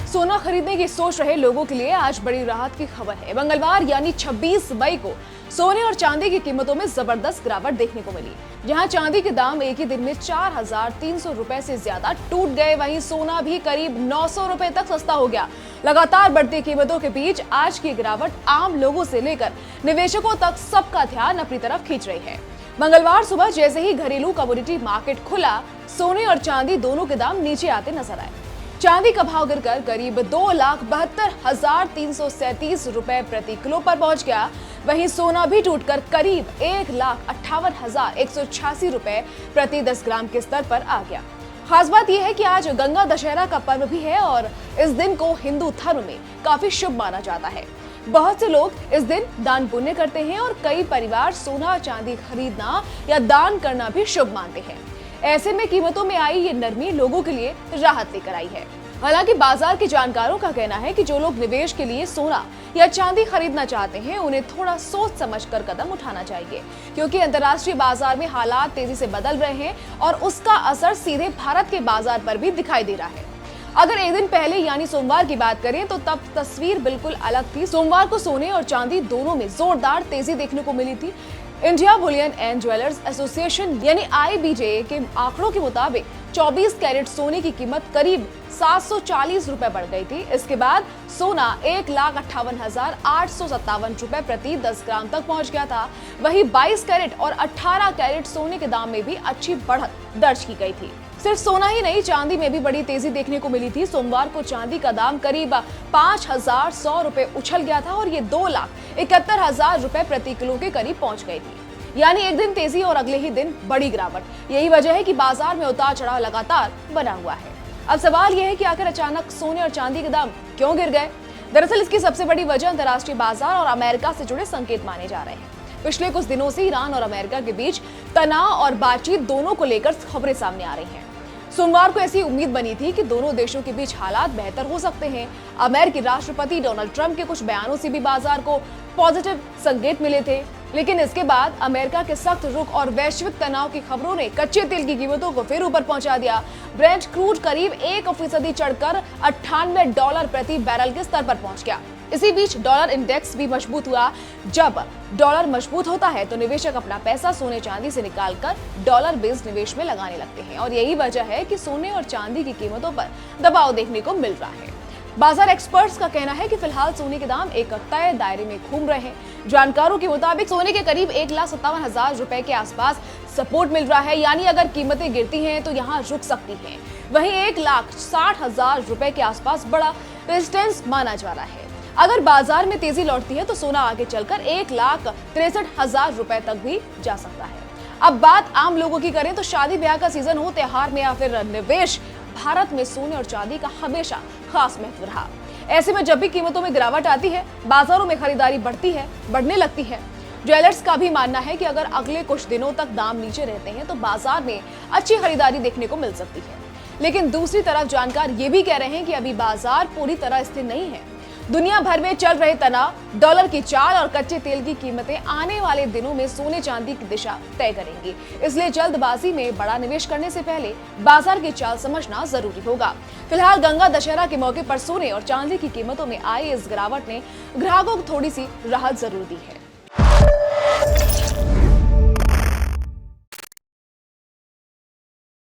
सोना खरीदने की सोच रहे लोगों के लिए आज बड़ी राहत की खबर है। मंगलवार यानी 26 मई को सोने और चांदी की कीमतों में जबरदस्त गिरावट देखने को मिली। जहां चांदी के दाम एक ही दिन में 4,300 रुपए से ज्यादा टूट गए, वहीं सोना भी करीब 900 रुपए तक सस्ता हो गया। लगातार बढ़ती कीमतों के बीच आज की गिरावट आम लोगों से लेकर निवेशकों तक सबका ध्यान अपनी तरफ खींच रही है। मंगलवार सुबह जैसे ही घरेलू कमोडिटी मार्केट खुला, सोने और चांदी दोनों के दाम नीचे आते नजर आए। चांदी का भाव गिरकर करीब 2,72,337 रुपए प्रति किलो पर पहुंच गया। वहीं सोना भी टूटकर करीब 1,58,186 रुपए प्रति 10 ग्राम के स्तर पर आ गया। खास बात यह है कि आज गंगा दशहरा का पर्व भी है और इस दिन को हिंदू धर्म में काफी शुभ माना जाता है। बहुत से लोग इस दिन दान पुण्य करते हैं और कई परिवार सोना चांदी खरीदना या दान करना भी शुभ मानते हैं। ऐसे में कीमतों में आई ये नरमी लोगों के लिए राहत लेकर आई है। हालांकि बाजार के जानकारों का कहना है कि जो लोग निवेश के लिए सोना या चांदी खरीदना चाहते हैं, उन्हें थोड़ा सोच समझकर कदम उठाना चाहिए, क्योंकि अंतर्राष्ट्रीय बाजार में हालात तेजी से बदल रहे हैं और उसका असर सीधे भारत के बाजार पर भी दिखाई दे रहा है। अगर एक दिन पहले यानी सोमवार की बात करें तो तब तस्वीर बिल्कुल अलग थी। सोमवार को सोने और चांदी दोनों में जोरदार तेजी देखने को मिली थी। India Boolean and jewellers association यानी IBJ के आंकड़ों के मुताबिक 24 कैरेट सोने की कीमत करीब 740 रुपए बढ़ गई थी। इसके बाद सोना 1,58,857 रुपए प्रति 10 ग्राम तक पहुंच गया था। वहीं 22 कैरेट और 18 कैरेट सोने के दाम में भी अच्छी बढ़त दर्ज की गई थी। सिर्फ सोना ही नहीं, चांदी में भी बड़ी तेजी देखने को मिली थी। सोमवार को चांदी का दाम करीब 5,100 रुपए उछल गया था और ये 2,71,000 रुपए प्रति किलो के करीब पहुंच गई थी। यानी एक दिन तेजी और अगले ही दिन बड़ी गिरावट। यही वजह है कि बाजार में उतार चढ़ाव लगातार बना हुआ है। अब सवाल यह है कि आखिर अचानक सोने और चांदी के दाम क्यों गिर गए? दरअसल इसकी सबसे बड़ी वजह अंतर्राष्ट्रीय बाजार और अमेरिका से जुड़े संकेत माने जा रहे हैं। पिछले कुछ दिनों से ईरान और अमेरिका के बीच तनाव और बातचीत दोनों को लेकर खबरें सामने आ रही हैं। सोमवार को ऐसी उम्मीद बनी थी कि दोनों देशों के बीच हालात बेहतर हो सकते हैं। अमेरिकी राष्ट्रपति डोनाल्ड ट्रंप के कुछ बयानों से भी बाजार को पॉजिटिव संकेत मिले थे, लेकिन इसके बाद अमेरिका के सख्त रुख और वैश्विक तनाव की खबरों ने कच्चे तेल की कीमतों को फिर ऊपर पहुंचा दिया। ब्रेंट क्रूड करीब 1% चढ़कर $98 प्रति बैरल के स्तर पर पहुंच गया। इसी बीच डॉलर इंडेक्स भी मजबूत हुआ। जब डॉलर मजबूत होता है तो निवेशक अपना पैसा सोने चांदी से निकालकर डॉलर बेस्ड निवेश में लगाने लगते हैं और यही वजह है कि सोने और चांदी की कीमतों पर दबाव देखने को मिल रहा है। बाजार एक्सपर्ट्स का कहना है कि फिलहाल सोने के दाम एक तय दायरे में घूम रहे हैं। जानकारों के मुताबिक सोने के करीब 1,57,000 रुपए के आसपास सपोर्ट मिल रहा है, यानी अगर कीमतें गिरती हैं तो यहाँ रुक सकती हैं। वहीं 1,60,000 रुपए के आसपास बड़ा रेजिस्टेंस माना जा रहा है। अगर बाजार में तेजी लौटती है तो सोना आगे चलकर 1,63,000 रुपए तक भी जा सकता है। अब बात आम लोगों की करें तो शादी ब्याह का सीजन हो, त्योहार में या फिर निवेश, भारत में सोने और चांदी का हमेशा खास महत्व रहा। ऐसे में जब भी कीमतों में गिरावट आती है, बाजारों में खरीदारी बढ़ने लगती है। ज्वेलर्स का भी मानना है कि अगर अगले कुछ दिनों तक दाम नीचे रहते हैं तो बाजार में अच्छी खरीदारी देखने को मिल सकती है। लेकिन दूसरी तरफ जानकार ये भी कह रहे हैं कि अभी बाजार पूरी तरह स्थिर नहीं है। दुनिया भर में चल रहे तनाव, डॉलर की चाल और कच्चे तेल की कीमतें आने वाले दिनों में सोने चांदी की दिशा तय करेंगी। इसलिए जल्दबाजी में बड़ा निवेश करने से पहले बाजार की चाल समझना जरूरी होगा। फिलहाल गंगा दशहरा के मौके पर सोने और चांदी की कीमतों में आई इस गिरावट ने ग्राहकों को थोड़ी सी राहत जरूर दी है।